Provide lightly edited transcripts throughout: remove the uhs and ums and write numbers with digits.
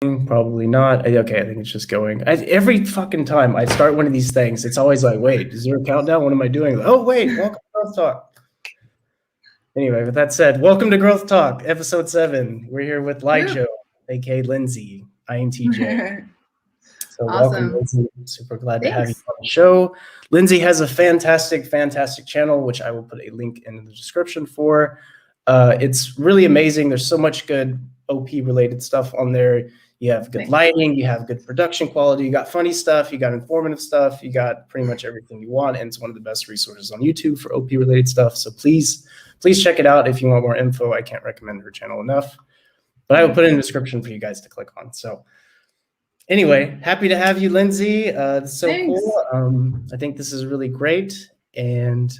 Probably not. Okay, I think it's just going. Every fucking time I start one of these things, it's always like, wait, is there a countdown? What am I doing? Oh, wait, welcome to Growth Talk. Anyway, with that said, welcome to Growth Talk, episode 7. We're here with Lijo, aka Lindsay, INTJ. So Awesome. welcome, Lindsay. Super glad to have you Thanks. on the show. Lindsay has a fantastic channel, which I will put a link in the description for. It's really amazing. There's so much good OP-related stuff on there. You have good lighting, you have good production quality, you got funny stuff, you got informative stuff, you got pretty much everything you want, and it's one of the best resources on YouTube for OP-related stuff. So please check it out if you want more info. I can't recommend her channel enough, but I will put it in the description for you guys to click on. So anyway, happy to have you, Lindsay. It's so Thanks. cool. I think this is really great. And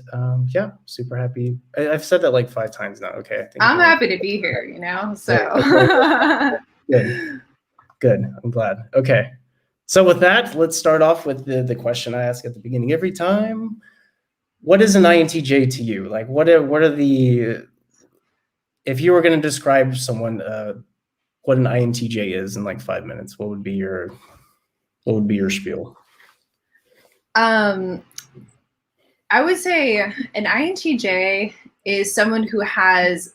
yeah, super happy. I've said that like 5 times now. Okay. I think I'm happy to be here, so. Good. I'm glad. Okay. So with that, let's start off with the question I ask at the beginning every time. What is an INTJ to you? Like, what are the, if you were going to describe someone, what an INTJ is in like 5 minutes, what would be your spiel? I would say an INTJ is someone who has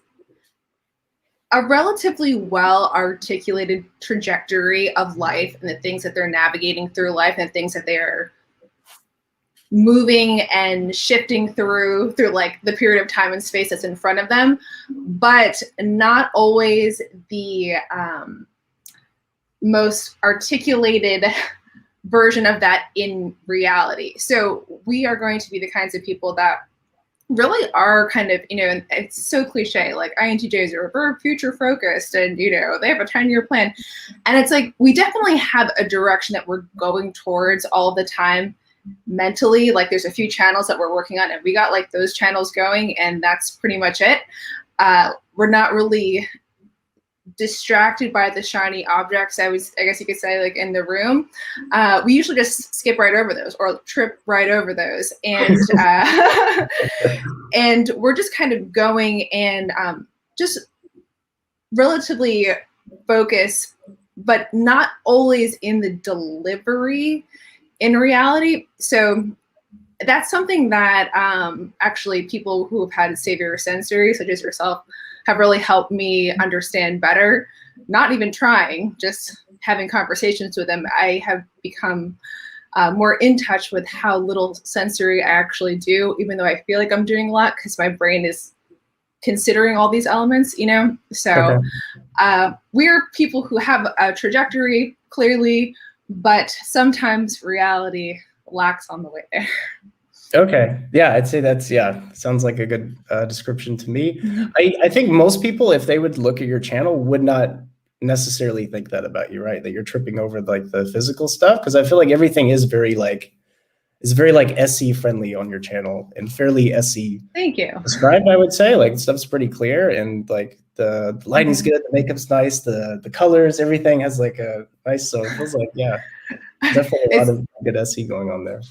a relatively well-articulated trajectory of life and the things that they're navigating through life and the things that they're moving and shifting through like the period of time and space that's in front of them, but not always the most articulated version of that in reality. So we are going to be the kinds of people that really are kind of, and it's so cliche, like INTJs are very future focused and, they have a 10-year plan. And it's like, we definitely have a direction that we're going towards all the time mentally. Like there's a few channels that we're working on and we got like those channels going and that's pretty much it. We're not really distracted by the shiny objects, I guess you could say, like in the room. We usually just skip right over those or trip right over those. And and we're just kind of going and just relatively focused, but not always in the delivery in reality. So that's something that actually people who have had severe sensory, such as yourself, have really helped me understand better. Not even trying, just having conversations with them, I have become more in touch with how little sensory I actually do, even though I feel like I'm doing a lot because my brain is considering all these elements, So we're people who have a trajectory, clearly, but sometimes reality lacks on the way there. Okay. Yeah, I'd say that's, sounds like a good description to me. I think most people, if they would look at your channel, would not necessarily think that about you, right? That you're tripping over like the physical stuff. Because I feel like everything is very like SE friendly on your channel and fairly SE Thank you described, I would say. Like stuff's pretty clear and like the lighting's good, the makeup's nice, the colors, everything has like a nice, so it feels like, definitely a lot of good SE going on there.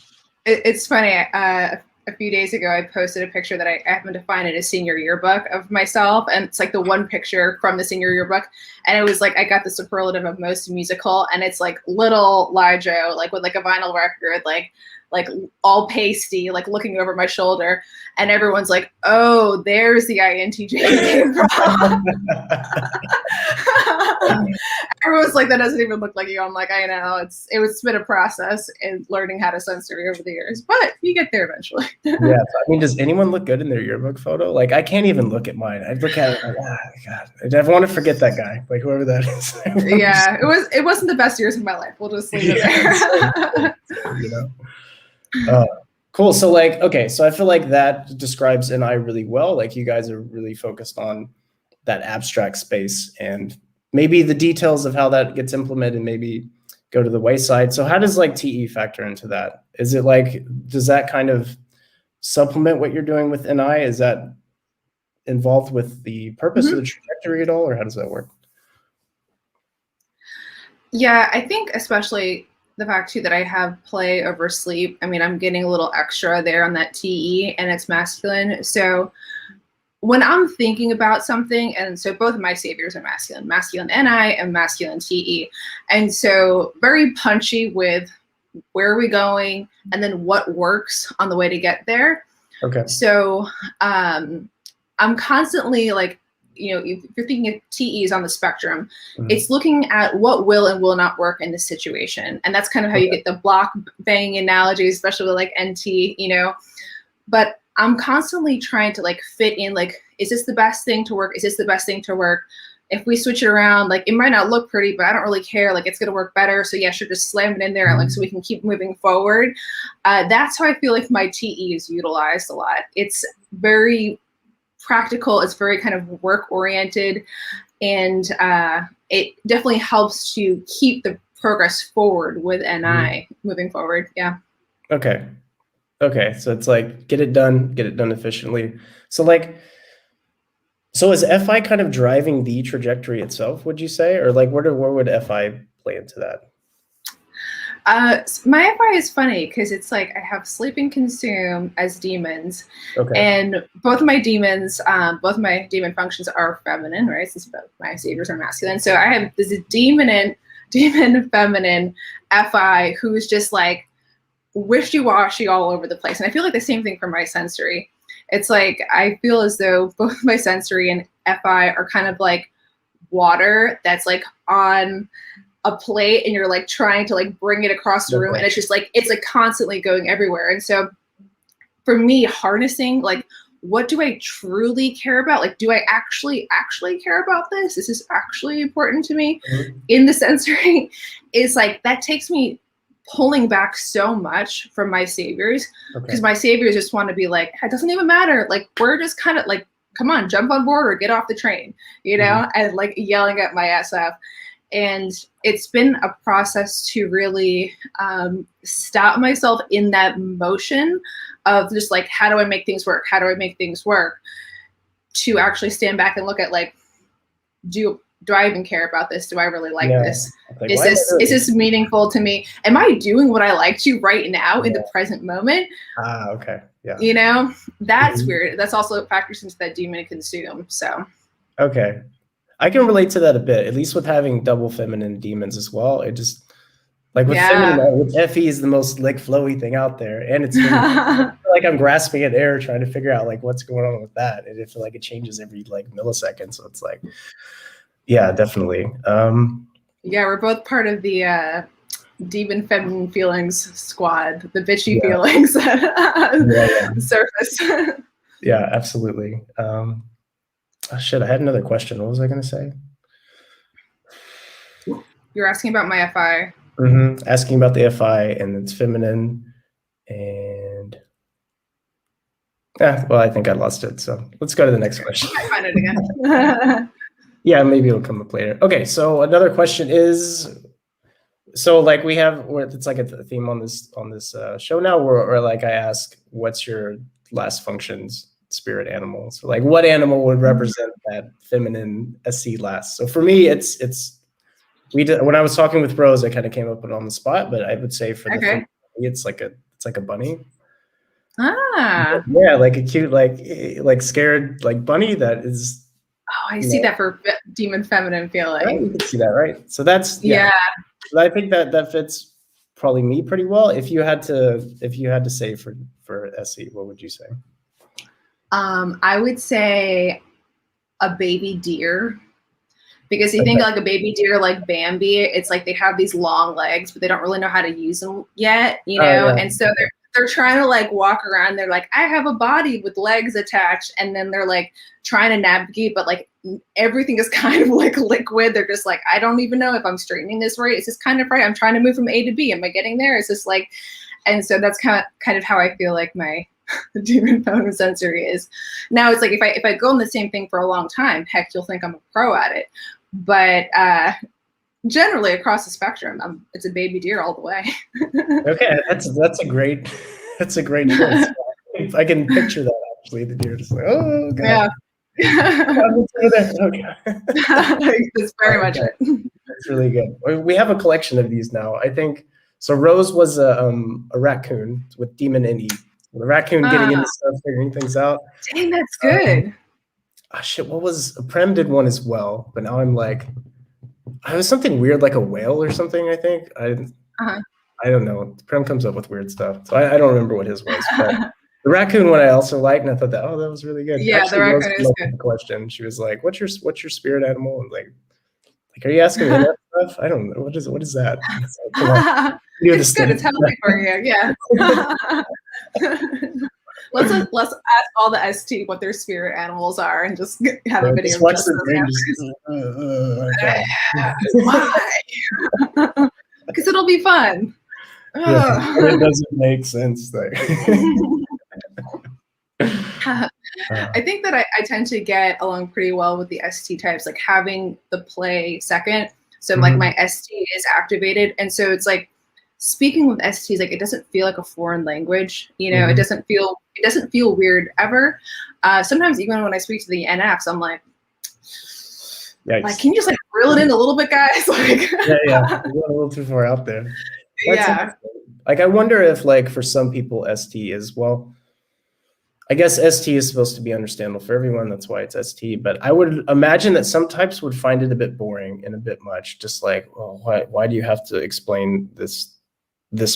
It's funny. A few days ago, I posted a picture that I happened to find in a senior yearbook of myself, and it's like the one picture from the senior yearbook, and it was like I got the superlative of most musical, and it's like little Lijo, like with like a vinyl record, like all pasty, like looking over my shoulder, and everyone's like, "Oh, there's the INTJ." Everyone's like, "That doesn't even look like you." I'm like, "I know, it's been a process in learning how to sensory over the years, but you get there eventually." Yeah, I mean, does anyone look good in their yearbook photo? Like, I can't even look at mine. I look at it like, oh God, I never want to forget that guy, like whoever that is. Yeah, it wasn't the best years of my life. We'll just leave it there. Cool. So like, okay, so I feel like that describes NI really well. Like you guys are really focused on that abstract space and maybe the details of how that gets implemented maybe go to the wayside. So how does like TE factor into that? Is it like, does that kind of supplement what you're doing with NI? Is that involved with the purpose of the trajectory at all, or how does that work? Yeah, I think especially the fact too that I have play over sleep. I mean, I'm getting a little extra there on that TE and it's masculine. So when I'm thinking about something, and so both of my saviors are masculine, masculine NI and masculine TE. And so very punchy with where are we going and then what works on the way to get there. Okay. So I'm constantly like, you know, if you're thinking of TEs on the spectrum, it's looking at what will and will not work in this situation. And that's kind of how you get the block banging analogy, especially with like NT, you know. But I'm constantly trying to like fit in, like, is this the best thing to work? Is this the best thing to work? If we switch it around, like it might not look pretty, but I don't really care. Like it's gonna work better. So yeah, sure, just slam it in there, like so we can keep moving forward. That's how I feel like my TE is utilized a lot. It's very practical. It's very kind of work oriented, and it definitely helps to keep the progress forward with NI moving forward. Yeah. Okay. Okay, so it's like get it done efficiently. So like, so is FI kind of driving the trajectory itself, would you say? Or like where would FI play into that? My FI is funny because it's like I have sleep and consume as demons, and both my demons, both my demon functions are feminine, right? Since both my saviors are masculine, so I have this demon feminine FI who is just like wishy-washy all over the place. And I feel like the same thing for my sensory. It's like I feel as though both my sensory and FI are kind of like water that's like on a plate and you're like trying to like bring it across the room, and it's like constantly going everywhere. And so for me, harnessing like, what do I truly care about? Like, do I actually care about this? This is actually important to me in the sensory. Is like that takes me pulling back so much from my saviors, because my saviors just want to be like, it doesn't even matter. Like, we're just kind of like, come on, jump on board or get off the train, you know, and like yelling at my SF. And it's been a process to really stop myself in that motion of just like, how do I make things work? How do I make things work? To actually stand back and look at like, do I even care about this? Do I really like this? Like, is this meaningful to me? Am I doing what I like to right now in the present moment? Okay. Yeah. You know, that's weird. That's also factors into that demon consume. So. Okay. I can relate to that a bit, at least with having double feminine demons as well. It just like with feminine, with FE is the most like flowy thing out there. And it's like I'm grasping at air trying to figure out like what's going on with that. And it feel like it changes every like millisecond. So it's like, yeah, definitely. Yeah, we're both part of the demon feminine feelings squad, the bitchy feelings surface. Yeah, absolutely. Oh, shit, I had another question. What was I going to say? You're asking about my FI. Asking about the FI and it's feminine. And well, I think I lost it. So let's go to the next question. I find it again. Yeah, maybe it'll come up later. Okay, so another question is, so like we have, it's like a theme on this show now, where like I ask, what's your last functions spirit animal? So like, what animal would represent that feminine SC last? So for me, when I was talking with Rose, I kind of came up with it on the spot, but I would say for the it's like a bunny. Yeah, like a cute like scared like bunny that is. Oh, I see that for demon feminine feeling. Right, you can see that, right? So that's I think that fits probably me pretty well. If you had to say for SE, what would you say? I would say a baby deer, because you think like a baby deer like Bambi, it's like they have these long legs, but they don't really know how to use them yet, you know, and so they're trying to like walk around. They're like, I have a body with legs attached. And then they're like trying to navigate, but like everything is kind of like liquid. They're just like, I don't even know if I'm straightening this right. Is this kind of right? I'm trying to move from A to B. Am I getting there? Is this like, and so that's kind of how I feel like my demon feminine sensory is. Now it's like, if I go on the same thing for a long time, heck, you'll think I'm a pro at it. But generally across the spectrum, it's a baby deer all the way. Okay, that's a great choice. I can picture that actually. The deer just like, oh god. Okay. That's very much it. That's really good. We have a collection of these now. I think so. Rose was a raccoon with demon and E. The raccoon getting into stuff, figuring things out. Dang, that's good. oh shit, what was Prem did one as well, but now I'm like, I was something weird like a whale or something. I think Uh-huh. I don't know. Prem comes up with weird stuff, so I don't remember what his was. But the raccoon one I also liked, and I thought that that was really good. Yeah, Actually, the Rose raccoon came is up with good. a question. She was like, "What's your spirit animal?" And like, are you asking me that stuff? I don't know. What is that? It's like, come on, do the It's good. It's same. healthy for you. Yeah. let's ask all the ST what their spirit animals are and just have a video Just of watch just the brain. those. Why? Because it'll be fun. Yeah, but it doesn't make sense. Like, I think that I tend to get along pretty well with the ST types, like having the play second. So like my ST is activated. And so it's like speaking with STs, like it doesn't feel like a foreign language. You know, it doesn't feel weird ever. Sometimes even when I speak to the NFs, I'm like, can you just like reel it in a little bit, guys? Like, yeah, we're going a little too far out there. Yeah. Like, I wonder if, like, for some people, ST is, well, I guess ST is supposed to be understandable for everyone. That's why it's ST. But I would imagine that some types would find it a bit boring and a bit much. Just like, well, why do you have to explain this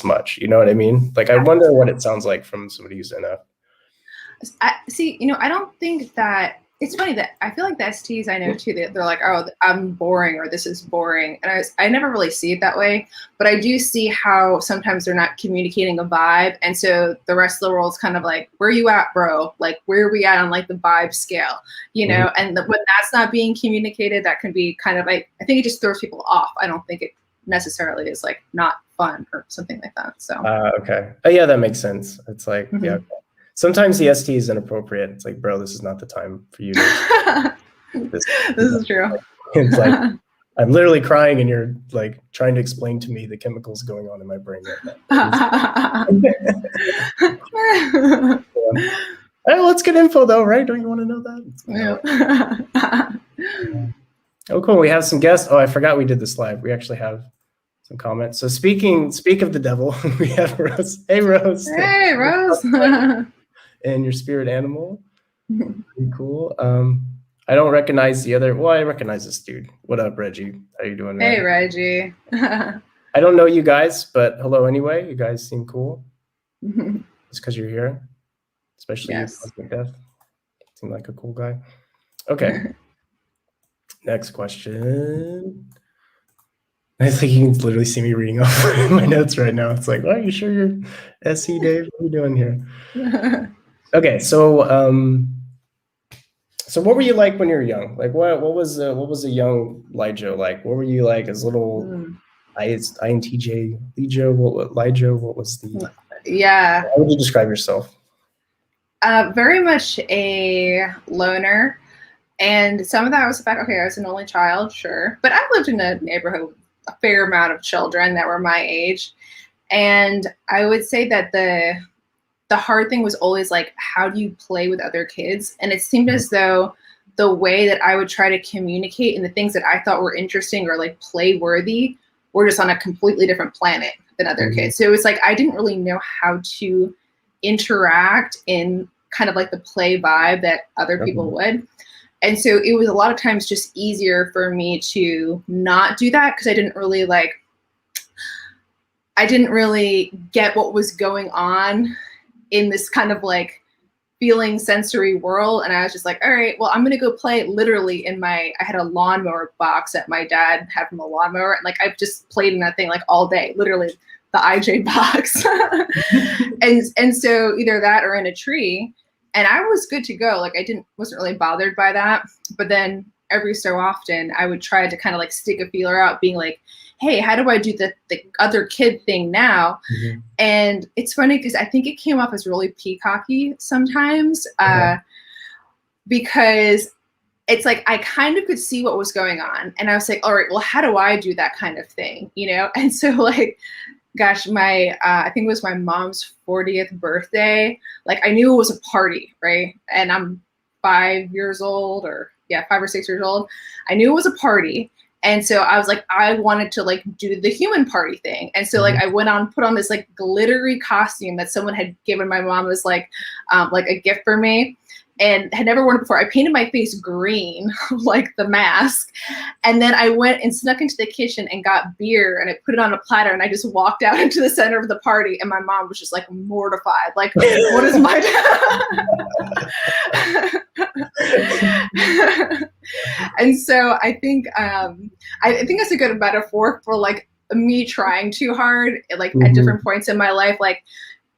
much? You know what I mean? Like, I wonder what it sounds like from somebody who's NF. See, you know, I don't think that it's funny that I feel like the STs I know too, they're like, oh, I'm boring or this is boring. And I never really see it that way, but I do see how sometimes they're not communicating a vibe. And so the rest of the world's kind of like, where you at, bro? Like, where are we at on like the vibe scale, you know? And when that's not being communicated, that can be kind of like, I think it just throws people off. I don't think it necessarily is like not fun or something like that. So. Okay. Oh yeah, that makes sense. It's like, yeah. Okay. Sometimes the ST is inappropriate. It's like, bro, this is not the time for you to this is true. It's like I'm literally crying and you're like trying to explain to me the chemicals going on in my brain right now. Hey, let's get info though, right? Don't you want to know that? Yeah. Oh, cool. We have some guests. Oh, I forgot we did this live. We actually have some comments. So speak of the devil, we have Rose. Hey, Rose. Hey, Rose. And your spirit animal. Pretty cool. I don't recognize the other. Well, I recognize this dude. What up, Reggie? How you doing, man? Hey, Reggie. I don't know you guys, but hello anyway. You guys seem cool. It's because you're here, especially you, Cosmic Death. Seem like a cool guy. Okay. Next question. I think you can literally see me reading off my notes right now. It's like, are you sure you're SC Dave? What are you doing here? Okay, so what were you like when you were young? Like, what was a young Lijo like? What were you like as little INTJ Lijo? What was the? Yeah. How would you describe yourself? Very much a loner, and some of that was the fact. Okay, I was an only child, sure, but I've lived in a neighborhood with a fair amount of children that were my age, and I would say that the hard thing was always like, how do you play with other kids? And it seemed as though the way that I would try to communicate and the things that I thought were interesting or like play worthy were just on a completely different planet than other kids. So it was like, I didn't really know how to interact in kind of like the play vibe that other people would. And so it was a lot of times just easier for me to not do that because I didn't really get what was going on in this kind of like feeling sensory world. And I was just like, all right, well, I'm going to go play literally I had a lawnmower box that my dad had from a lawnmower. And like, I've just played in that thing like all day, literally the IJ box. and so either that or in a tree. And I was good to go. Like wasn't really bothered by that. But then every so often I would try to kind of like stick a feeler out being like, hey, how do I do the other kid thing now? And it's funny because I think it came off as really peacocky sometimes because it's like I kind of could see what was going on. And I was like, all right, well, how do I do that kind of thing? You know? And so like, gosh, I think it was my mom's 40th birthday. Like I knew it was a party, right? And I'm 5 years old 5 or 6 years old. I knew it was a party. And so I was like, I wanted to like do the human party thing. And so like I put on this like glittery costume that someone had given my mom as like a gift for me. and had never worn it before. I painted my face green, like the mask. And then I went and snuck into the kitchen and got beer and I put it on a platter and I just walked out into the center of the party. And my mom was just like mortified. Like, what is my And so I think that's a good metaphor for like me trying too hard, like at different points in my life. Like,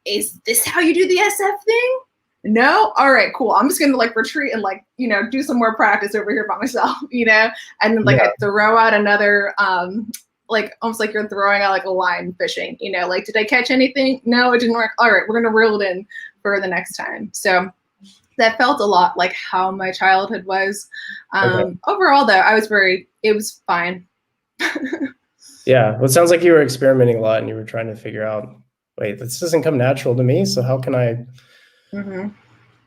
is this how you do the SF thing? No? All right, cool. I'm just gonna like retreat and like, you know, do some more practice over here by myself, you know? And then like I throw out another, like almost like you're throwing out like a line fishing, you know, like, did I catch anything? No, it didn't work. All right, we're gonna reel it in for the next time. So that felt a lot like how my childhood was. Overall though, it was fine. Yeah, well, it sounds like you were experimenting a lot and you were trying to figure out, wait, this doesn't come natural to me, so how can I,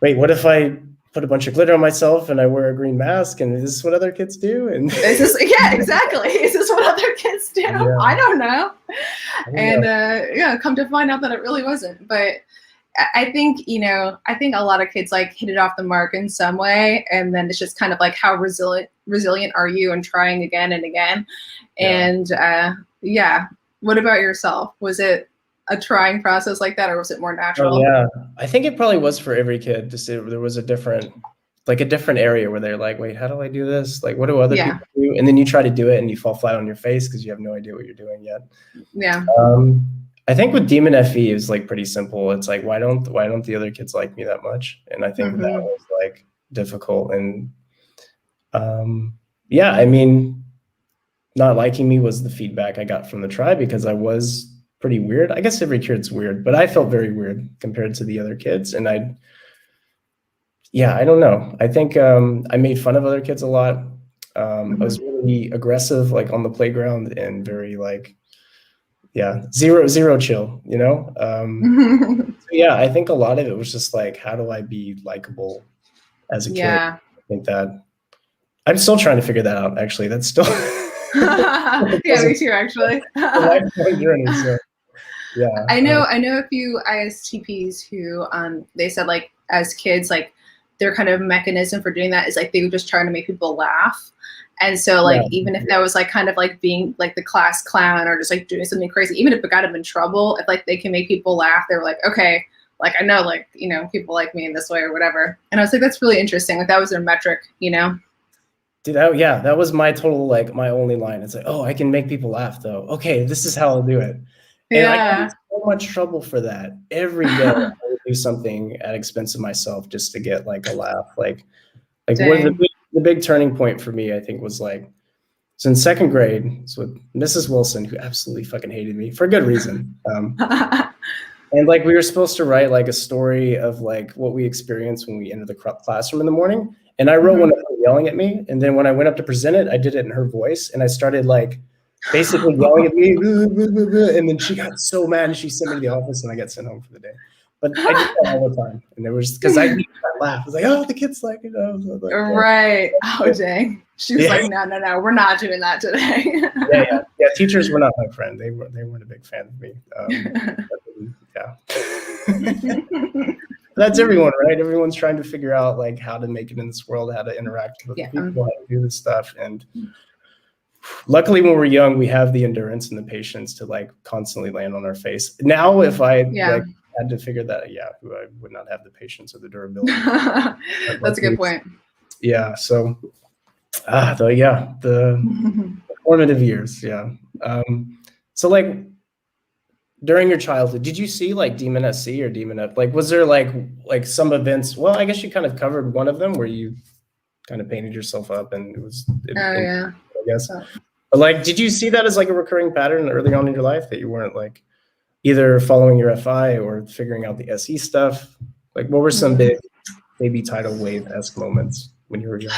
wait, what if I put a bunch of glitter on myself and I wear a green mask and is this what other kids do? And yeah, exactly. Is this what other kids do? Yeah. I don't know. And come to find out that it really wasn't. But I think, you know, a lot of kids like hit it off the mark in some way. And then it's just kind of like, how resilient are you and trying again and again? Yeah. And what about yourself? Was it a trying process like that, or was it more natural? Oh, yeah, I think it probably was for every kid. Just there was a different area where they're like, wait, how do I do this? Like, what do other people do? And then you try to do it and you fall flat on your face because you have no idea what you're doing yet. Yeah. I think with Demon FE is like pretty simple. It's like, why don't the other kids like me that much? And I think that was like difficult. And I mean, not liking me was the feedback I got from the tribe because I was pretty weird. I guess every kid's weird, but I felt very weird compared to the other kids. And I don't know. I think I made fun of other kids a lot. I was really aggressive, like on the playground, and very like, zero chill, you know? I think a lot of it was just like, how do I be likable as a kid? I think that I'm still trying to figure that out, actually. That's still me too, actually. Journey, so. Yeah, I know a few ISTPs who they said like as kids, like their kind of mechanism for doing that is like they were just trying to make people laugh. And so like even if that was like kind of like being like the class clown or just like doing something crazy, even if it got them in trouble, if like they can make people laugh, they were like, okay, like I know like, you know, people like me in this way or whatever. And I was like, that's really interesting. Like that was their metric, you know? Dude, that was my total, like my only line. It's like, oh, I can make people laugh though. Okay, this is how I'll do it. And I got in so much trouble for that. Every day I would do something at expense of myself just to get like a laugh. Like one of the big turning point for me, I think, was like, so in second grade, it's with Mrs. Wilson, who absolutely fucking hated me for good reason. And like we were supposed to write like a story of like what we experienced when we entered the classroom in the morning. And I wrote one of her yelling at me. And then when I went up to present it, I did it in her voice. And I started like basically yelling at me. And then she got so mad and she sent me to the office and I got sent home for the day. But I did that all the time. And it was because I needed that laugh. I was like, oh, the kids like it. Like, right. Oh, dang. She was like, no, we're not doing that today. Yeah. Teachers were not my friend. They weren't a big fan of me. That's everyone, right? Everyone's trying to figure out like how to make it in this world, how to interact with people, how to do this stuff. And luckily when we're young, we have the endurance and the patience to like constantly land on our face. Now, if I like had to figure that, I would not have the patience or the durability. That's a good point. Yeah. So, the formative years. Yeah. So like, during your childhood, did you see like Demon SC or Demon F? Like, was there like some events? Well, I guess you kind of covered one of them where you kind of painted yourself up, and it was. I guess. But like, did you see that as like a recurring pattern early on in your life that you weren't like either following your FI or figuring out the SE stuff? Like, what were some big baby tidal wave-esque moments when you were young?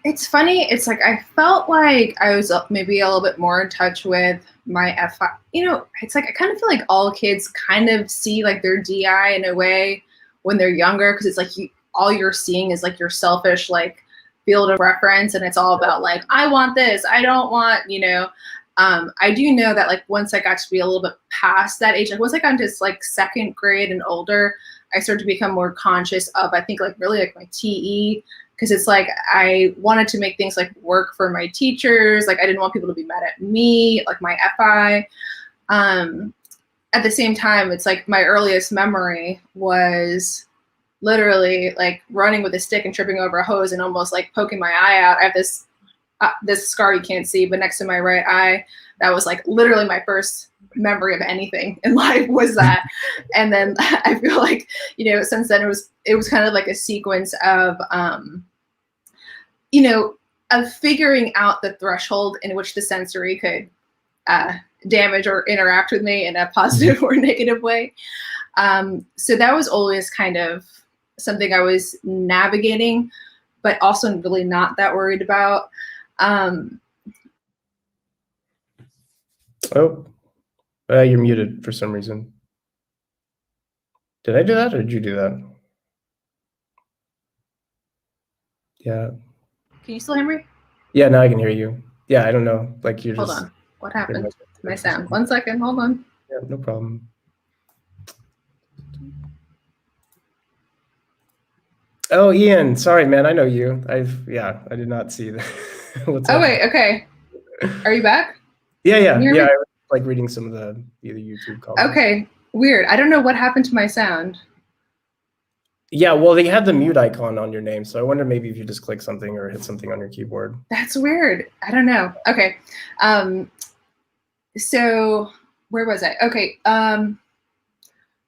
It's funny. It's like I felt like I was maybe a little bit more in touch with my FI. You know, it's like I kind of feel like all kids kind of see like their DI in a way when they're younger, because it's like all you're seeing is like your selfish like field of reference, and it's all about like I want this, I don't want, you know. I do know that like once I got to be a little bit past that age, like once I got into like second grade and older, I started to become more conscious of, I think, like really like my TE, because it's like I wanted to make things like work for my teachers. Like I didn't want people to be mad at me, like my FI. At the same time, it's like my earliest memory was literally like running with a stick and tripping over a hose and almost like poking my eye out. I have this scar you can't see, but next to my right eye, that was like literally my first memory of anything in life was that. And then I feel like, you know, since then it was kind of like a sequence of, you know, of figuring out the threshold in which the sensory could damage or interact with me in a positive or negative way. So that was always kind of something I was navigating, but also really not that worried about. You're muted for some reason. Did I do that or did you do that? Yeah. Can you still hear me? Yeah, now I can hear you. Yeah, I don't know. Like you're Hold just. on. What happened to my sound? 1 second. Hold on. Yeah, no problem. Oh, Ian, sorry, man. I know you. I did not see that. What's up? Wait, okay. Are you back? Yeah. I was like reading some of the YouTube comments. Okay, weird. I don't know what happened to my sound. Yeah, well, they had the mute icon on your name, so I wonder maybe if you just click something or hit something on your keyboard. That's weird. I don't know. Okay. So where was I? Okay.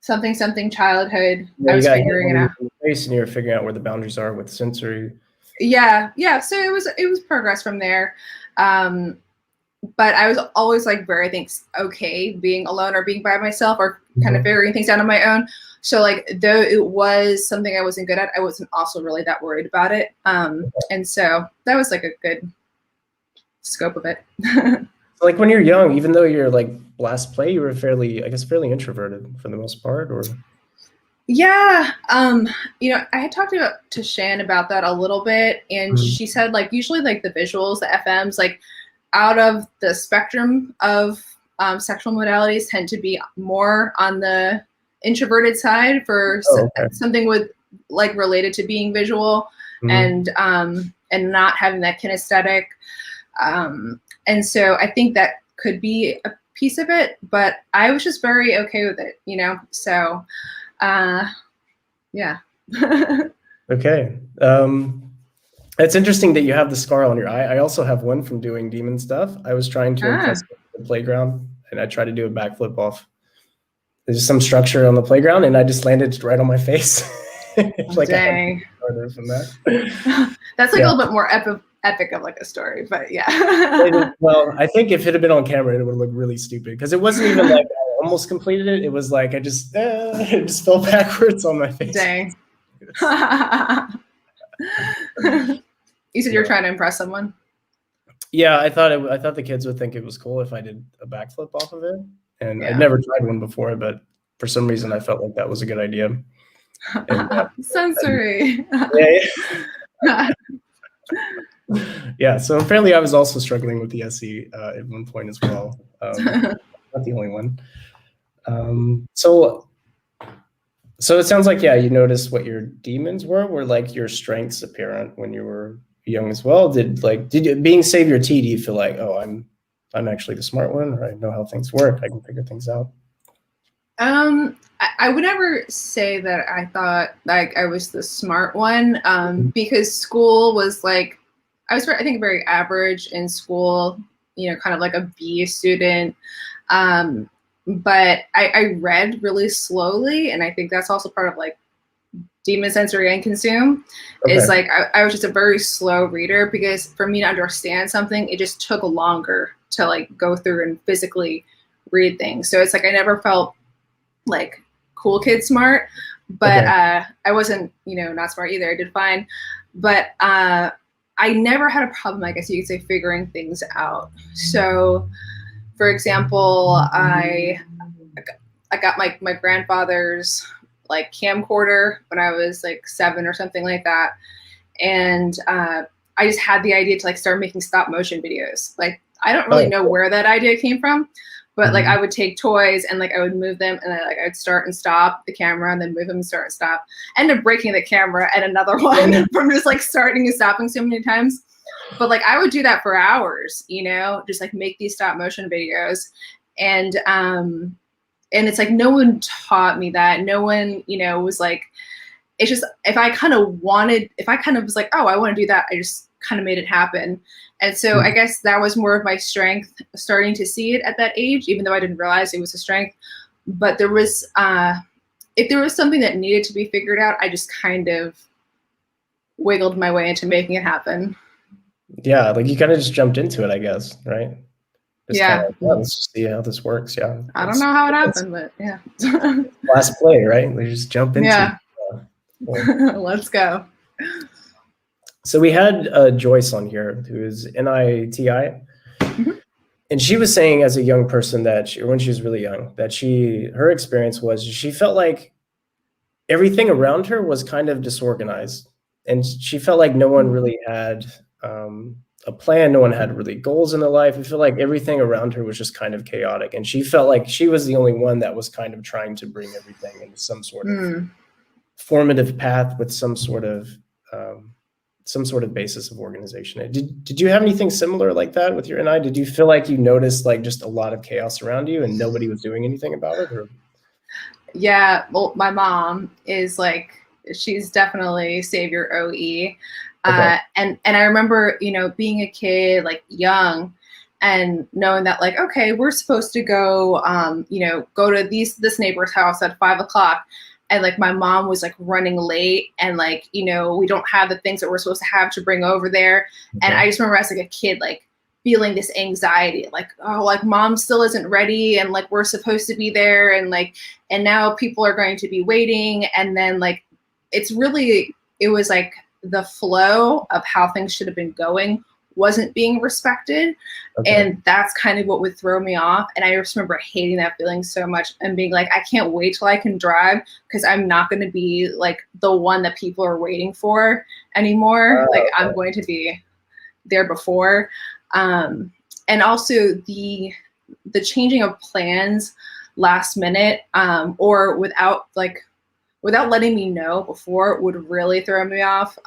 Something childhood. Yeah, I was figuring it out. And you're figuring out where the boundaries are with sensory. Yeah. So it was progress from there. But I was always like very, I think, okay being alone or being by myself or kind of figuring things out on my own. So like, though it was something I wasn't good at, I wasn't also really that worried about it. And so that was like a good scope of it. Like when you're young, even though you're like last play, you were fairly introverted for the most part, or? Yeah. You know, I had talked to Shan about that a little bit, and she said like usually like the visuals, the FMs, like out of the spectrum of sexual modalities tend to be more on the introverted side for something with like related to being visual and not having that kinesthetic. And so I think that could be a piece of it, but I was just very okay with it, you know? So, yeah. Okay. It's interesting that you have the scar on your eye. I also have one from doing demon stuff. I was trying to impress the playground, and I tried to do a backflip off. There's some structure on the playground, and I just landed right on my face. Like dang. From that. That's like a little bit more epic of like a story, but yeah. Well, I think if it had been on camera, it would look really stupid because it wasn't even like I almost completed it. It was like I just fell backwards on my face. Dang. You said you're trying to impress someone? Yeah, I thought the kids would think it was cool if I did a backflip off of it. And I'd never tried one before, but for some reason I felt like that was a good idea. And, sensory. Yeah, so apparently I was also struggling with the SE at one point as well. Not the only one. So it sounds like, you noticed what your demons were like your strengths apparent when you were young as well. Did being Savior T, do you feel like, oh, I'm actually the smart one, or I know how things work, I can figure things out? I would never say that I thought like I was the smart one, because school was like, I was, I think, very average in school, you know, kind of like a B student. But I read really slowly, and I think that's also part of like demon sensory and consume. Is like I was just a very slow reader, because for me to understand something, it just took longer to like go through and physically read things. So it's like I never felt like cool kid smart, but I wasn't, you know, not smart either. I did fine, but I never had a problem, I guess you could say, figuring things out. So, for example, I got my grandfather's like camcorder when I was like 7 or something like that, and I just had the idea to like start making stop motion videos. Like I don't really know where that idea came from, but like I would take toys and like I would move them and I would start and stop the camera and then move them and start and stop. End up breaking the camera and another one from just like starting and stopping so many times. But like I would do that for hours, you know, just like make these stop motion videos. And it's like no one taught me that. No one, you know, was like, it's just if I kind of was like, oh, I want to do that, I just kind of made it happen. And so I guess that was more of my strength, starting to see it at that age, even though I didn't realize it was a strength. But there was, if there was something that needed to be figured out, I just kind of wiggled my way into making it happen. Yeah, like you kind of just jumped into it, I guess, right? Just yeah. Let's just see how this works. Yeah. I don't know how it happened, but yeah. Last play, right? We just jump into it. Let's go. So we had Joyce on here, who is NITI, and she was saying, as a young person, that when she was really young, that her experience was she felt like everything around her was kind of disorganized, and she felt like no one really had a plan. No one had really goals in their life. I feel like everything around her was just kind of chaotic, and she felt like she was the only one that was kind of trying to bring everything into some sort of formative path with some sort of basis of organization. Did you have anything similar like that with your NI? Did you feel like you noticed like just a lot of chaos around you and nobody was doing anything about it? Or? Yeah, well, my mom is like, she's definitely savior OE. Okay. And I remember, you know, being a kid, like young, and knowing that like, okay, we're supposed to go, you know, go to this neighbor's house at 5 o'clock. And like my mom was like running late and like, you know, we don't have the things that we're supposed to have to bring over there. Okay. And I just remember as like a kid, like feeling this anxiety, like, oh, like mom still isn't ready. And like, we're supposed to be there. And like, and now people are going to be waiting. And then like, it was like the flow of how things should have been going wasn't being respected. Okay. And that's kind of what would throw me off. And I just remember hating that feeling so much and being like, I can't wait till I can drive because I'm not going to be like the one that people are waiting for anymore. Like I'm going to be there before. And also the changing of plans last minute, or without letting me know before would really throw me off.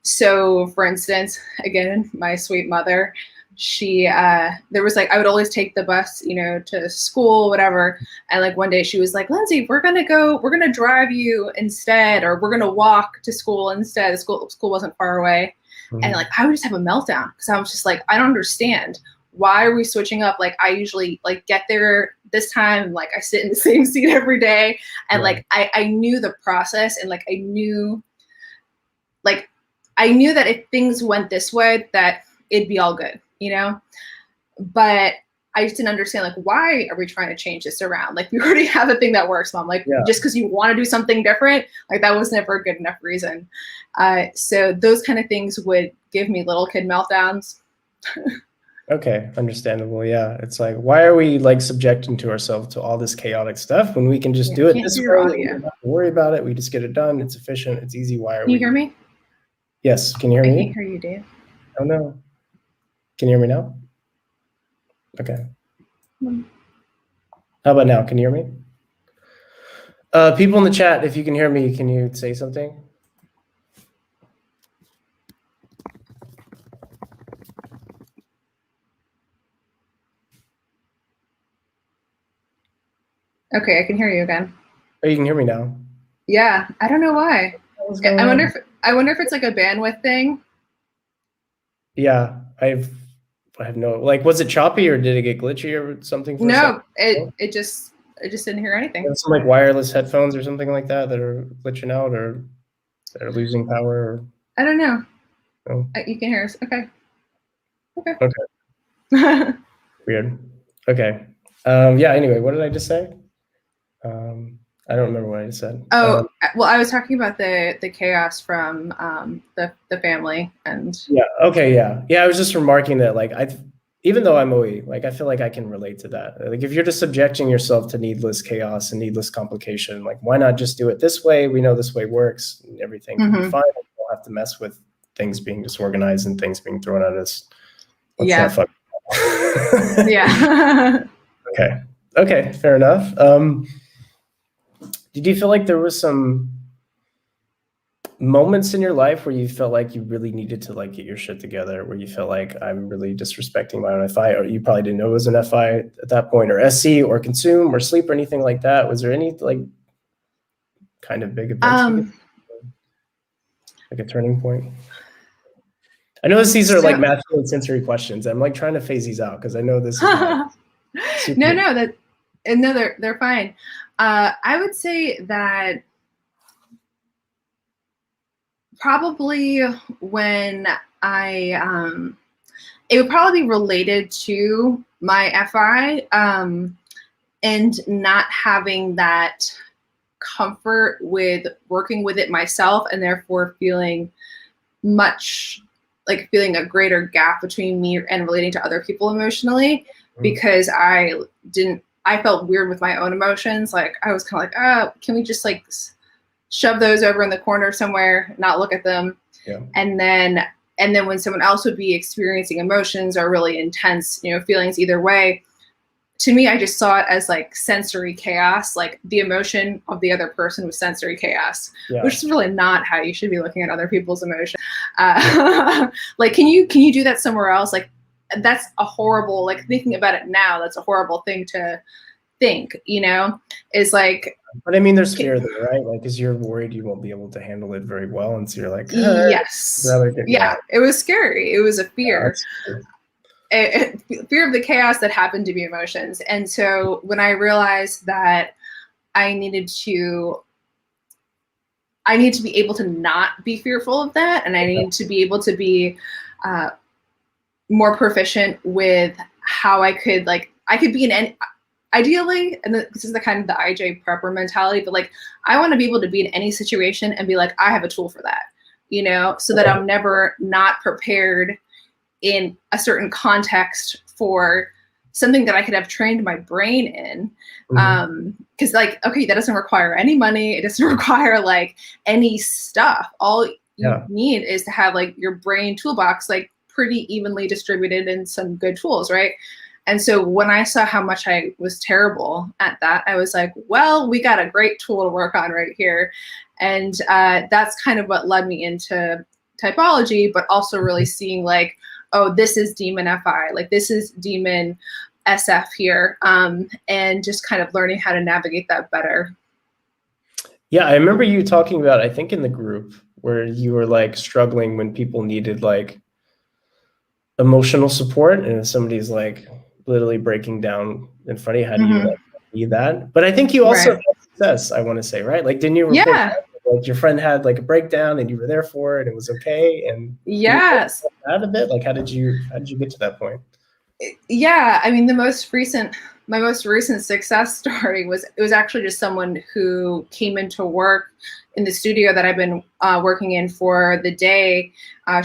So for instance, again, my sweet mother, she, there was like, I would always take the bus, you know, to school, whatever. And like one day she was like, Lindsay, we're going to drive you instead, or we're going to walk to school instead. The school wasn't far away. And like, I would just have a meltdown because I was just like, I don't understand. Why are we switching up? Like I usually like get there this time, like I sit in the same seat every day. And like, I knew the process and like, I knew that if things went this way, that it'd be all good, you know? But I just didn't understand, like, why are we trying to change this around? Like, we already have a thing that works, Mom. Like, just because you want to do something different, like, that was never a good enough reason. So those kind of things would give me little kid meltdowns. Okay, understandable. Yeah, it's like, why are we like subjecting to ourselves to all this chaotic stuff when we can just do it this way? We don't have to worry about it. We just get it done. It's efficient. It's easy. Why are we? Can you hear me? Yes. Can you hear me? I can't hear you, Dave. Oh no. Can you hear me now? Okay. How about now? Can you hear me? People in the chat, if you can hear me, can you say something? Okay, I can hear you again. Oh, you can hear me now. Yeah, I don't know why. I wonder if it's like a bandwidth thing. Yeah, I have no, like, was it choppy or did it get glitchy or something? No, it just didn't hear anything. Some like wireless headphones or something like that are glitching out or that are losing power. Or... I don't know. Oh. You can hear us. Okay. Weird. Okay. Yeah. Anyway, what did I just say? I don't remember what I just said. Oh, well, I was talking about the chaos from the family and. Yeah. Okay. Yeah. I was just remarking that, like, even though I'm OE, like, I feel like I can relate to that. Like, if you're just subjecting yourself to needless chaos and needless complication, like, why not just do it this way? We know this way works, and everything can be fine. We don't have to mess with things being disorganized and things being thrown at us Let's not fuck. Yeah. Okay, fair enough. Did you feel like there was some moments in your life where you felt like you really needed to like get your shit together, where you felt like I'm really disrespecting my own FI, or you probably didn't know it was an FI at that point, or SC, or consume, or sleep, or anything like that? Was there any like kind of big events like a turning point? I know these are like masculine sensory questions. I'm like trying to phase these out because I know this is not they're fine. I would say that probably when it would probably be related to my FI and not having that comfort with working with it myself, and therefore feeling a greater gap between me and relating to other people emotionally, because I felt weird with my own emotions. Like I was kind of like, oh, can we just like shove those over in the corner somewhere, not look at them? Yeah. And then when someone else would be experiencing emotions or really intense, feelings either way, to me, I just saw it as like sensory chaos. Like the emotion of the other person was sensory chaos, which is really not how you should be looking at other people's emotions. Like, can you do that somewhere else? Like, that's a horrible, like thinking about it now, that's a horrible thing to think, is like. But I mean, there's fear there, right? Like, because you're worried you won't be able to handle it very well. And so you're like, yes. Yeah, it was scary. It was a fear. Fear of the chaos that happened to be emotions. And so when I realized that I needed to be able to not be fearful of that, and I need to be able to be more proficient with how I could be in any, ideally, and this is the kind of the IJ prepper mentality, but like I want to be able to be in any situation and be like, I have a tool for that, so that I'm never not prepared in a certain context for something that I could have trained my brain in. Because like, okay, that doesn't require any money. It doesn't require like any stuff. All you need is to have like your brain toolbox, like pretty evenly distributed and some good tools, right? And so when I saw how much I was terrible at that, I was like, well, we got a great tool to work on right here. And that's kind of what led me into typology, but also really seeing like, oh, this is demon FI, like this is demon SF here, and just kind of learning how to navigate that better. Yeah, I remember you talking about, I think in the group, where you were like struggling when people needed like emotional support, and if somebody's like literally breaking down in front of you, how do you like be that? But I think you also had success, I want to say, right? Like, didn't you report like your friend had like a breakdown and you were there for it, it was okay? And yes, out of it, like how did you get to that point? Yeah, I mean, my most recent success story was actually just someone who came into work in the studio that I've been working in for the day.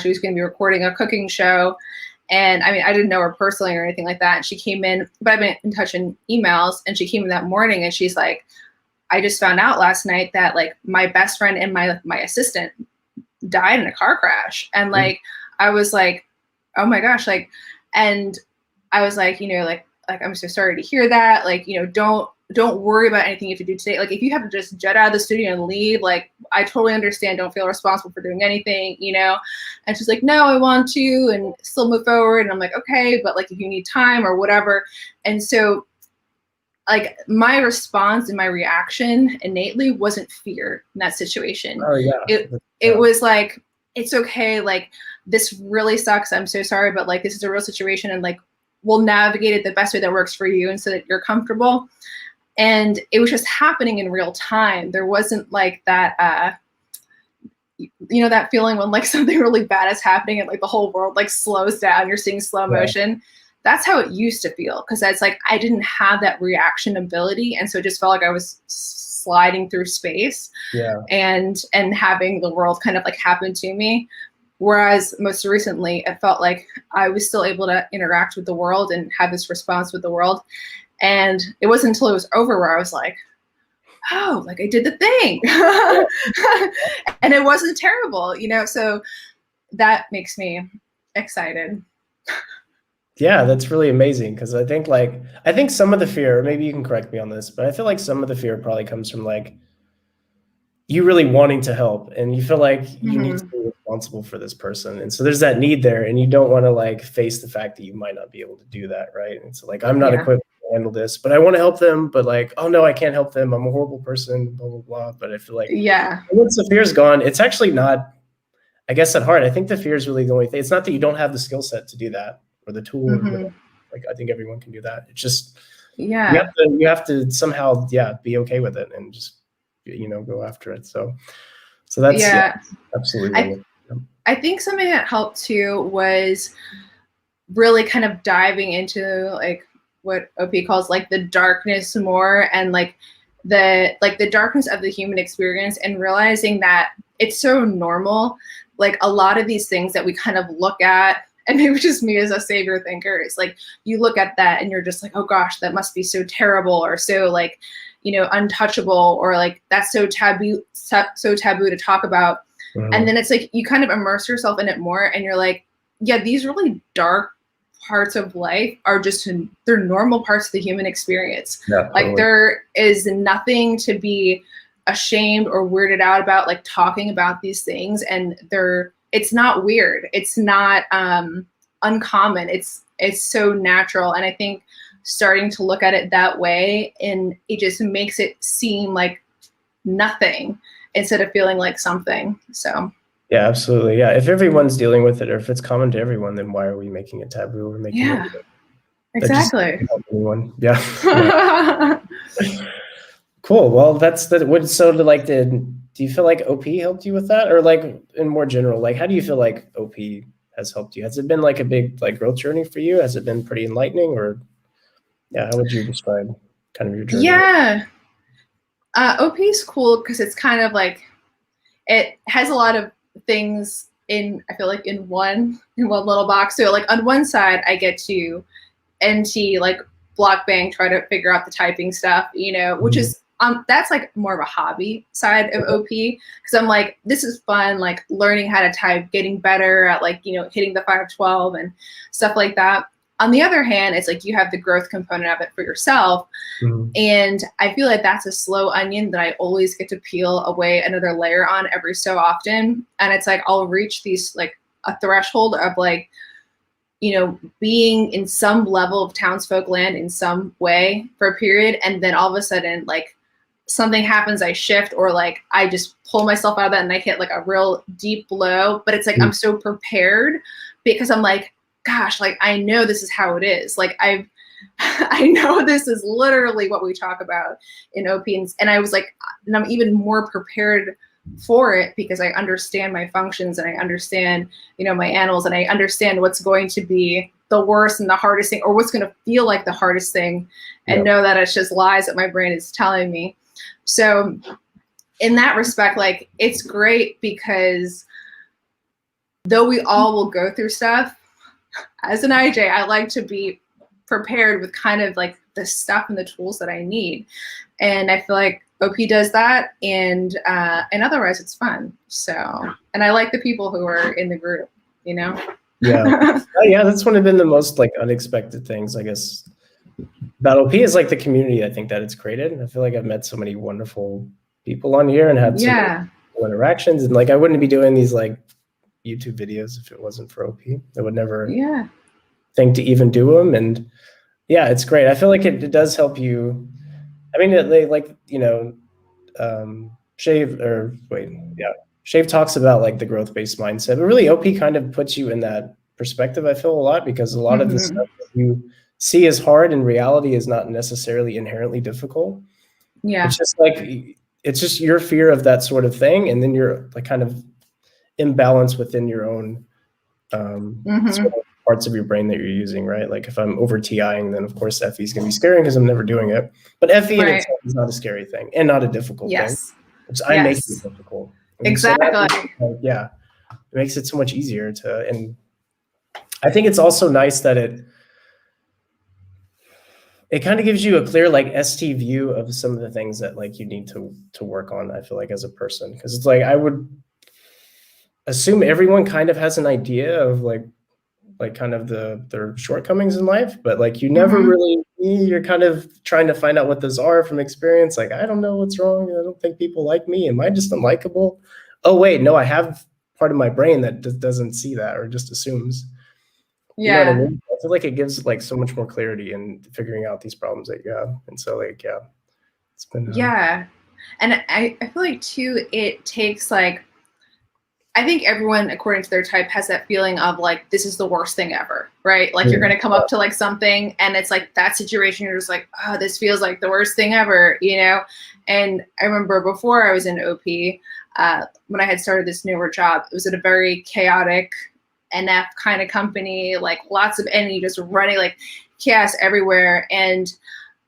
She was going to be recording a cooking show, and I mean, I didn't know her personally or anything like that. And she came in, but I've been in touch in emails, and she came in that morning, and she's like, I just found out last night that like my best friend and my assistant died in a car crash. And like, I was like, oh my gosh, like, and I was like, like I'm so sorry to hear that. Like, don't worry about anything you have to do today. Like, if you have to just jet out of the studio and leave, like, I totally understand. Don't feel responsible for doing anything, And she's like, no, I want to, and still move forward. And I'm like, okay, but like, if you need time or whatever. And so, like, my response and my reaction innately wasn't fear in that situation. Oh yeah. It was like, it's okay. Like, this really sucks. I'm so sorry, but like, this is a real situation, and like, we'll navigate it the best way that works for you and so that you're comfortable. And it was just happening in real time. There wasn't like that, that feeling when like something really bad is happening and like the whole world like slows down, you're seeing slow motion. That's how it used to feel, because it's like I didn't have that reaction ability, and so it just felt like I was sliding through space and having the world kind of like happen to me. Whereas most recently, it felt like I was still able to interact with the world and have this response with the world. And it wasn't until it was over where I was like, oh, like I did the thing. And it wasn't terrible, So that makes me excited. Yeah, that's really amazing because I think some of the fear, maybe you can correct me on this, but I feel like some of the fear probably comes from like you really wanting to help and you feel like you need to Mhm. be responsible for this person. And so there's that need there and you don't want to like face the fact that you might not be able to do that, right? And so like I'm not Yeah. equipped to handle this, but I want to help them, but like, oh no, I can't help them. I'm a horrible person, blah blah blah. But I feel like Yeah. once the fear's gone, it's actually not, I guess, that hard. I think the fear is really the only thing. It's not that you don't have the skill set to do that or the tool or whatever. Mhm. Like I think everyone can do that. It's just Yeah. you have to somehow, yeah, be okay with it and just go after it. So that's, yeah, Yeah. absolutely I wonderful. Yeah. I think something that helped too was really kind of diving into like what OP calls like the darkness more, and like the darkness of the human experience, and realizing that it's so normal. Like a lot of these things that we kind of look at, and maybe just me as a savior thinker, is like you look at that and you're just like, oh gosh, that must be so terrible, or so like, untouchable, or like that's so taboo, so taboo to talk about. And Mhm. then it's like you kind of immerse yourself in it more, and you're like, yeah, these really dark parts of life are just, they're normal parts of the human experience. Yeah, Like totally. there is nothing to be ashamed or weirded out about, like talking about these things. And it's not weird, it's not uncommon, it's so natural. And I think starting to look at it that way, and it just makes it seem like nothing instead of feeling like something. So Yeah, absolutely. Yeah, if everyone's dealing with it or if it's common to everyone, then why are we making it taboo or making it yeah, weird? That just exactly. doesn't help anyone. Yeah. Yeah. Cool. Well, that's the what so to like the do you feel like OP helped you with that? Or like in more general, like how do you feel like OP has helped you? Has it been like a big like growth journey for you? Has it been pretty enlightening or yeah, how would you describe kind of your journey here? Yeah. OP is cool because it's kind of like, it has a lot of things in, I feel like in one little box. So like on one side I get to NT like block bang, try to figure out the typing stuff, which Mhm. is that's like more of a hobby side of OP, because I'm like, this is fun, like learning how to type, getting better at like, hitting the 512 and stuff like that. On the other hand, it's like you have the growth component of it for yourself. Mhm. And I feel like that's a slow onion that I always get to peel away another layer on every so often. And it's like I'll reach these like a threshold of like, being in some level of townsfolk land in some way for a period. And then all of a sudden, like something happens, I shift, or like I just pull myself out of that and I hit like a real deep blow. But it's like Mhm. I'm so prepared because I'm like, gosh, like I know this is how it is. Like I know this is literally what we talk about in OP. And I was like, and I'm even more prepared for it because I understand my functions, and I understand, my animals, and I understand what's going to be the worst and the hardest thing, or what's going to feel like the hardest thing, and Yeah. know that it's just lies that my brain is telling me. So in that respect, like it's great because though we all will go through stuff, as an IJ, I like to be prepared with kind of like the stuff and the tools that I need. And I feel like OP does that, and otherwise it's fun. So, and I like the people who are in the group, you know? Yeah. Yeah, that's one of been the most like unexpected things, I guess. About OP is like the community I think that it's created. I feel like I've met so many wonderful people on here and had so many Yeah. cool interactions. And like I wouldn't be doing these like YouTube videos if it wasn't for OP. I would never Yeah. think to even do them. And yeah, it's great. I feel like it does help you. I mean, they like, Shave or wait, yeah. Shave talks about like the growth-based mindset, but really OP kind of puts you in that perspective, I feel a lot, because a lot of the Hmm. stuff that you see as hard in reality is not necessarily inherently difficult. It's Yeah. just like it's just your fear of that sort of thing, and then you're like kind of imbalance within your own sort Hmm. of parts of your brain that you're using, right? Like if I'm over TIing, then of course FE is going to be scary because I'm never doing it. But FE in Right. itself is not a scary thing and not a difficult thing. Yes. It's I'm making it Yes. difficult, and so that Exactly. yeah, it makes it so much easier to. And I think it's also nice that it kind of gives you a clear like ST view of some of the things that like you need to work on. I feel like as a person, because it's like I would assume everyone kind of has an idea of like like kind of their shortcomings in life, but like you never really, you're kind of trying to find out what those are from experience. Like, I don't know what's wrong. I don't think people like me. Am I just unlikable? Oh, wait, no, I have part of my brain that doesn't see that or just assumes. You know what I mean? I feel like it gives like so much more clarity in figuring out these problems that you have. And so like, yeah, it's been. And I feel like too, it takes like, I think everyone, according to their type, has that feeling of like, this is the worst thing ever, right? Like you're going to come up to like something and it's like that situation, you're just like, oh, this feels like the worst thing ever, you know? And I remember before I was in OP, when I had started this newer job, it was at a very chaotic NF kind of company, like lots of energy just running, like chaos everywhere. And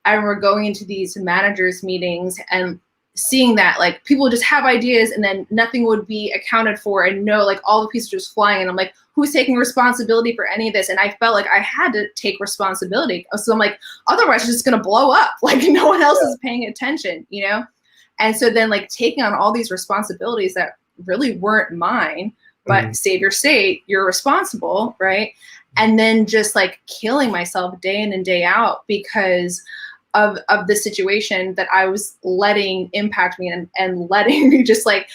I remember going into these managers meetings and seeing that like people would just have ideas and then nothing would be accounted for, and no, like all the pieces are just flying, and I'm like, who's taking responsibility for any of this? And I felt like I had to take responsibility. So I'm like, otherwise it's just gonna blow up. Like no one else is paying attention, you know? And so then like taking on all these responsibilities that really weren't mine, but save your state, you're responsible, right? And then just like killing myself day in and day out because of the situation that I was letting impact me and letting me just like,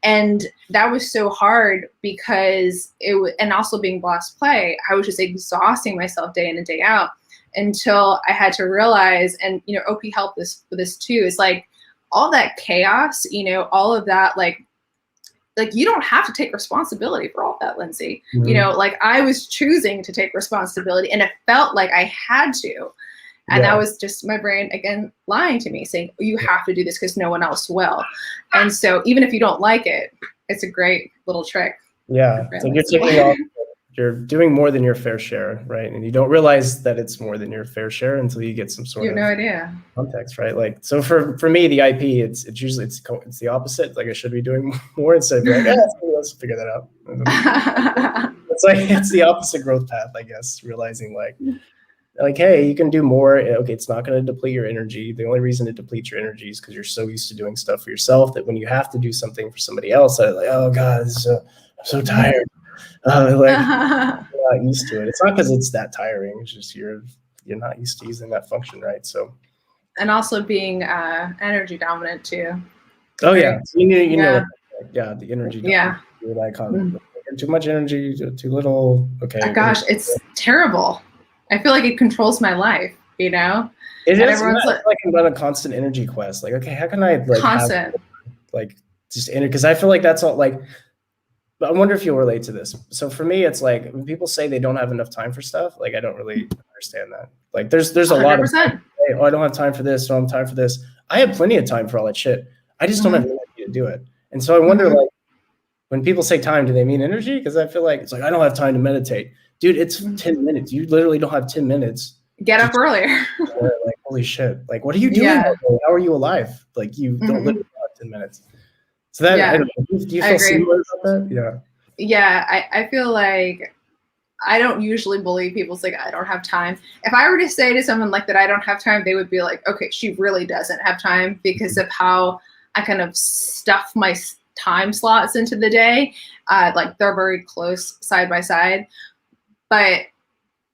and that was so hard because and also being boss play, I was just exhausting myself day in and day out until I had to realize, and you know, OP helped this with this too, is like all that chaos, you know, all of that, like you don't have to take responsibility for all that, Lindsay. You know, like I was choosing to take responsibility and it felt like I had to. And that was just my brain, again, lying to me, saying, you have to do this because no one else will. And so even if you don't like it, it's a great little trick. Yeah, so you're doing more than your fair share, right? And you don't realize that it's more than your fair share until you get some sort of no idea context, right? Like, so for me, the IP, it's usually, it's the opposite. Like I should be doing more instead of being like, let's figure that out. It's like, it's the opposite growth path, I guess, realizing like, hey, you can do more. Okay, it's not going to deplete your energy. The only reason it depletes your energy is because you're so used to doing stuff for yourself that when you have to do something for somebody else, I'm like, oh God, I'm so tired. Like, you're not used to it. It's not because it's that tiring. It's just you're not used to using that function, right? So, and also being energy dominant too. Oh right? Yeah, so you know, the energy. Yeah, you're like too much energy, too little. Okay. Gosh, it's terrible. I feel like it controls my life, you know? It is. Everyone's like I'm on a constant energy quest. Like, okay, how can I like constant have, like just energy? Because I feel like that's all like. But I wonder if you'll relate to this. So for me, it's like when people say they don't have enough time for stuff, like I don't really understand that. Like there's a 100%. Lot of hey, oh, I don't have time for this, I don't have time for this. I have plenty of time for all that shit. I just don't have energy to do it. And so I wonder, like, when people say time, do they mean energy? Because I feel like it's like I don't have time to meditate. Dude, it's 10 minutes. You literally don't have 10 minutes. Get up earlier. Like, holy shit. Like, what are you doing? How are you alive? Like, you don't literally have 10 minutes. So that, I don't know. Do you feel similar about that? Yeah. Yeah, I feel like I don't usually believe people's like, I don't have time. If I were to say to someone like that, I don't have time, they would be like, okay, she really doesn't have time because of how I kind of stuff my time slots into the day. Like they're very close side by side. But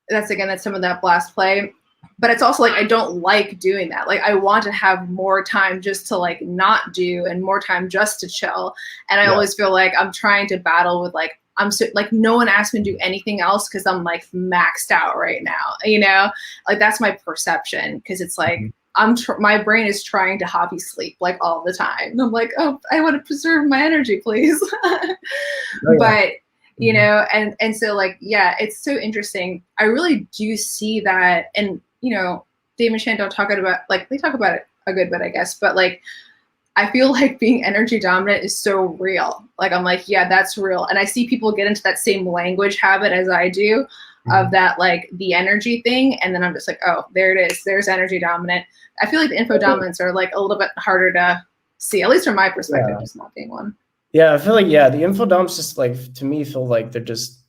that's some of that blast play. But it's also like I don't like doing that. Like I want to have more time just to like not do and more time just to chill. And I always feel like I'm trying to battle with like I'm so like no one asked me to do anything else because I'm like maxed out right now. You know, like that's my perception because it's like my brain is trying to hobby sleep like all the time. And I'm like, oh, I want to preserve my energy, please. But you know, and so like, yeah, it's so interesting. I really do see that. And, you know, Dave and Shan don't talk about, like, they talk about it a good bit, I guess, but like, I feel like being energy dominant is so real. Like, I'm like, yeah, that's real. And I see people get into that same language habit as I do of that, like the energy thing. And then I'm just like, oh, there it is. There's energy dominant. I feel like the info dominants are like a little bit harder to see, at least from my perspective, just not being one. Yeah, I feel like, the infodoms just like, to me, feel like they're just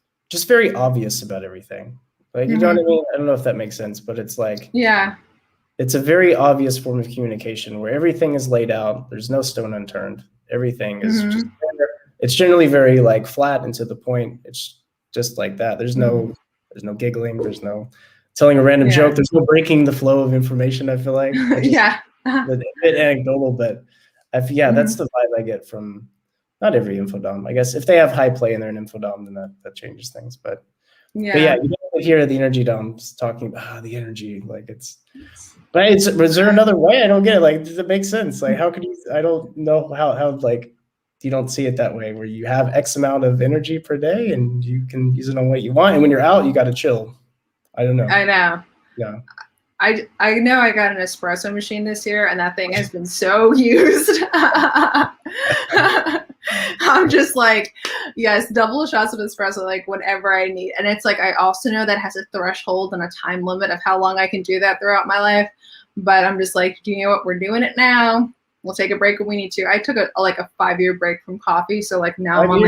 very obvious about everything. Like, you know what I mean? I don't know if that makes sense, but it's like, it's a very obvious form of communication where everything is laid out. There's no stone unturned. Everything is it's generally very like flat and to the point. It's just like that. There's no There's no giggling. There's no telling a random joke. There's no breaking the flow of information, I feel like. Yeah. A bit anecdotal, but that's the vibe I get from not every infodom. I guess if they have high play and they're an infodom, then that changes things. But yeah, you don't hear the energy doms talking about the energy. Like is there another way? I don't get it. Like, does it make sense? Like, how could you, I don't know how like, you don't see it that way where you have X amount of energy per day and you can use it on what you want. And when you're out, you got to chill. I don't know. I know. Yeah. I know I got an espresso machine this year and that thing has been so used. I'm just like, yes, double shots of espresso, like whenever I need. And it's like, I also know that has a threshold and a time limit of how long I can do that throughout my life. But I'm just like, you know what? We're doing it now. We'll take a break when we need to. I took a 5-year break from coffee. So like now I'm on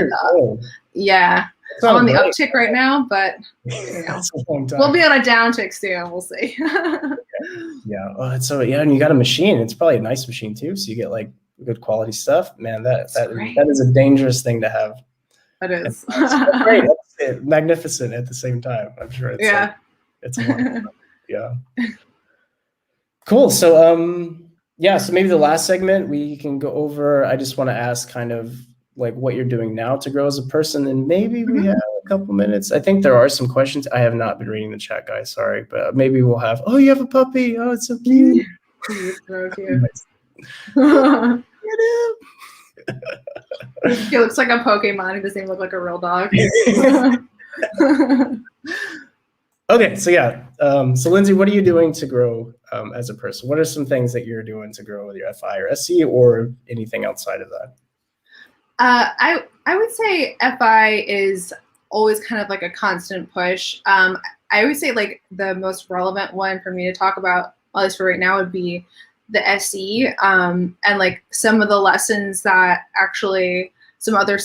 I'm on the uptick right now, but you know, we'll be on a downtick soon. We'll see. Yeah. So and you got a machine. It's probably a nice machine too. So you get like good quality stuff. Man, that is a dangerous thing to have. It is. It's great. It's magnificent at the same time. I'm sure it's it's wonderful. Yeah. Cool. So so maybe the last segment we can go over. I just want to ask kind of like what you're doing now to grow as a person, and maybe we have a couple minutes. I think there are some questions. I have not been reading the chat, guys. Sorry, but maybe we'll have. Oh, you have a puppy. Oh, it's so cute. So cute. He looks like a Pokemon. He doesn't even look like a real dog. Okay, so so Lindsay, what are you doing to grow as a person? What are some things that you're doing to grow with your FI or SC or anything outside of that? I would say FI is always kind of like a constant push. I would say like the most relevant one for me to talk about, at least for right now, would be the SE and like some of the lessons that actually some other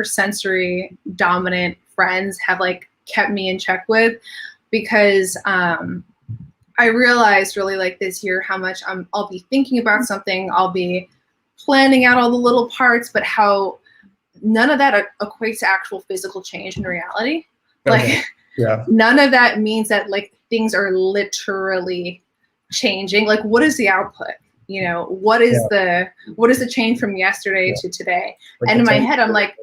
sensory dominant friends have like kept me in check with, because I realized really like this year how much I'll be thinking about something, I'll be planning out all the little parts, but how none of that equates to actual physical change in reality. Okay. Like none of that means that like things are literally changing. Like what is the output? You know, what is the change from yesterday to today? Like, and in my head, I'm like,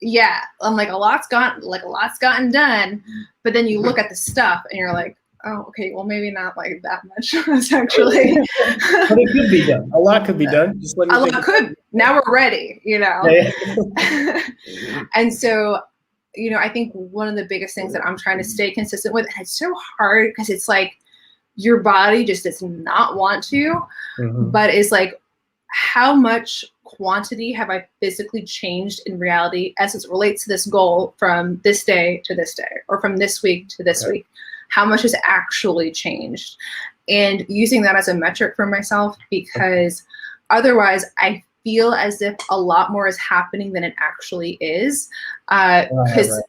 a lot's gotten done, but then you look at the stuff and you're like, oh, okay, well, maybe not like that much. It's actually. But it could be done. A lot could be done. Just let me a lot could. Now we're ready, you know. And so, you know, I think one of the biggest things that I'm trying to stay consistent with, and it's so hard because it's like your body just does not want to, but it's like, how much quantity have I physically changed in reality as it relates to this goal from this day to this day, or from this week to this week? How much has actually changed? And using that as a metric for myself, because otherwise I feel as if a lot more is happening than it actually is. Because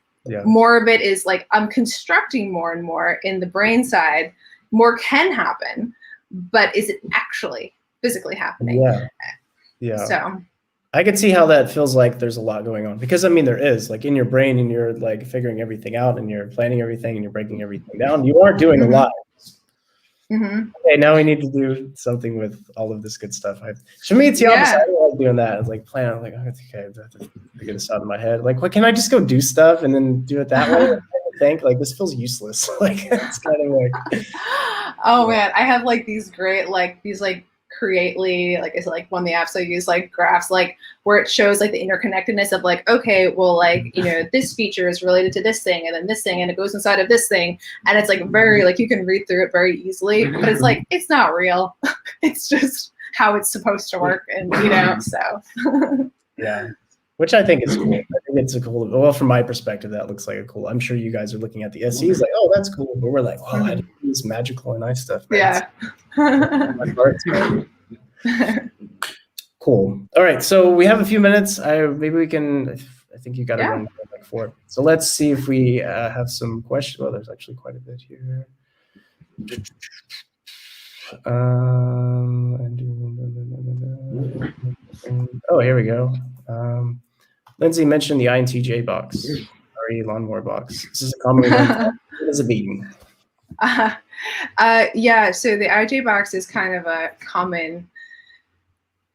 more of it is like I'm constructing more and more in the brain side. More can happen, but is it actually physically happening? Yeah. So I can see how that feels like there's a lot going on, because I mean, there is, like, in your brain, and you're like figuring everything out and you're planning everything and you're breaking everything down. You are doing a lot. Okay, now we need to do something with all of this good stuff. To me, it's the opposite. I don't like doing that. It's like plan. I'm like, okay, I have to figure this out in my head. Like, what, can I just go do stuff and then do it that way? I think like this feels useless. Like, it's kind of like. Oh man, I have like these great Creately, like it's like one of the apps I use, like graphs, like where it shows like the interconnectedness of like, okay, well, like, you know, this feature is related to this thing and then this thing and it goes inside of this thing, and it's like very like you can read through it very easily, but it's like it's not real. It's just how it's supposed to work, and you know, so which I think is cool. I think it's a cool, well, from my perspective, that looks like a cool. I'm sure you guys are looking at the SEs like, oh, that's cool, but we're like, oh, I do this magical and nice stuff, man. Cool. All right, so we have a few minutes. Maybe we can. I think you got to run like 4. So let's see if we have some questions. Well, there's actually quite a bit here. Oh, here we go. Lindsay mentioned the INTJ box. How are free lawnmower box. This is a commonly known term. What does it mean? Yeah, so the IJ box is kind of a common,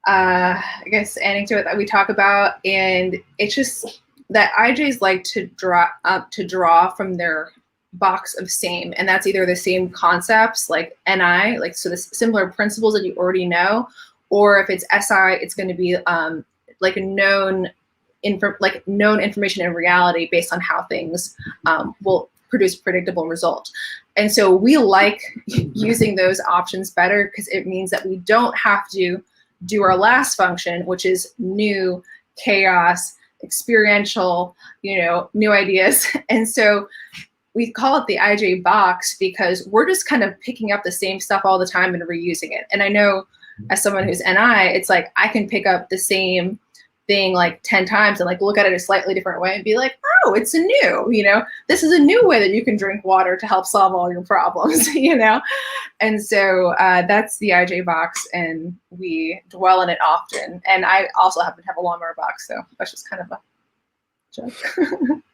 I guess, anecdote that we talk about, and it's just that IJs like to draw from their box of same, and that's either the same concepts like NI, like so the similar principles that you already know, or if it's SI, it's going to be like a known information in reality based on how things will produce predictable result. And so we like using those options better because it means that we don't have to do our last function, which is new, chaos, experiential, new ideas. And so we call it the IJ box because we're just kind of picking up the same stuff all the time and reusing it. And I know as someone who's NI, it's like I can pick up the same thing like 10 times and like look at it a slightly different way and be like, oh, it's a new, this is a new way that you can drink water to help solve all your problems, And so that's the IJ box, and we dwell in it often. And I also happen to have a lawnmower box, so that's just kind of a joke.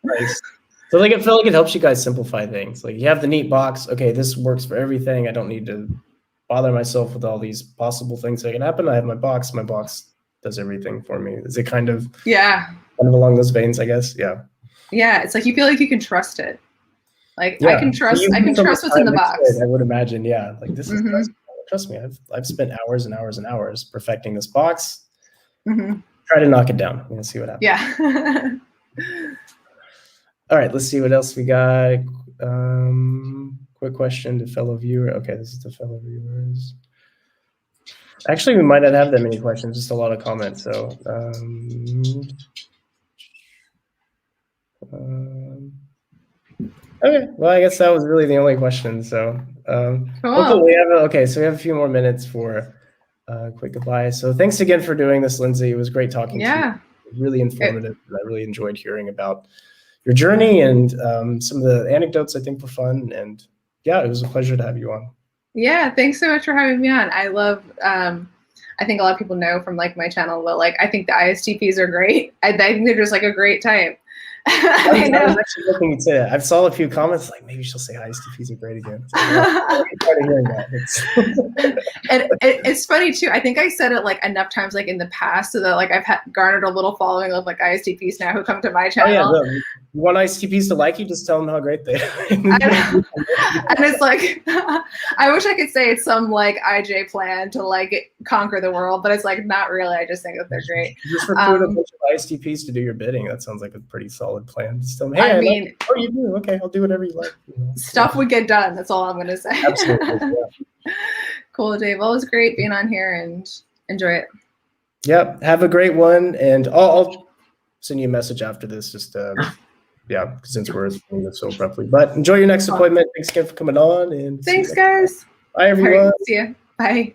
Nice. So like, I feel like it helps you guys simplify things. Like you have the neat box. Okay, this works for everything. I don't need to bother myself with all these possible things that can happen. I have my box. My box does everything for me. Is it kind of along those veins, I guess? Yeah. Yeah, it's like you feel like you can trust it. Like I can trust what's in the box. I would imagine, yeah. Like this is trust me. I've spent hours and hours and hours perfecting this box. Try to knock it down. I'm gonna see what happens. Yeah. All right, let's see what else we got. Quick question to fellow viewer. Okay, this is the fellow viewers. Actually, we might not have that many questions, just a lot of comments. So, okay, well, I guess that was really the only question. So, cool. Hopefully we have so we have a few more minutes for quick goodbye. So, thanks again for doing this, Lindsay. It was great talking to you. It was really informative, and I really enjoyed hearing about your journey, and some of the anecdotes I think were fun. And yeah, it was a pleasure to have you on. Yeah, thanks so much for having me on. I love, I think a lot of people know from like my channel, but like I think the ISTPs are great. I think they're just like a great type. I was actually looking to say that. I saw a few comments like maybe she'll say ISTPs are great again. And it's funny too. I think I said it like enough times like in the past so that like I've garnered a little following of like ISTPs now who come to my channel. Oh, yeah, you want ISTPs to like you, just tell them how great they are. And it's like, I wish I could say it's some like IJ plan to like conquer the world, but it's like not really. I just think that they're great. Just recruit a bunch of ISTPs to do your bidding. That sounds like a pretty solid plan. Just tell them, hey, I mean, oh, you do? Okay, I'll do whatever you like. Stuff would get done. That's all I'm going to say. Absolutely. Yeah. Cool, Dave. Well, it was great being on here and enjoy it. Yep. Have a great one. And I'll send you a message after this. Just, yeah, since we're doing this so abruptly. But enjoy your next appointment. Thanks again for coming on. And thanks, guys. Bye, everyone. All right, see ya. Bye.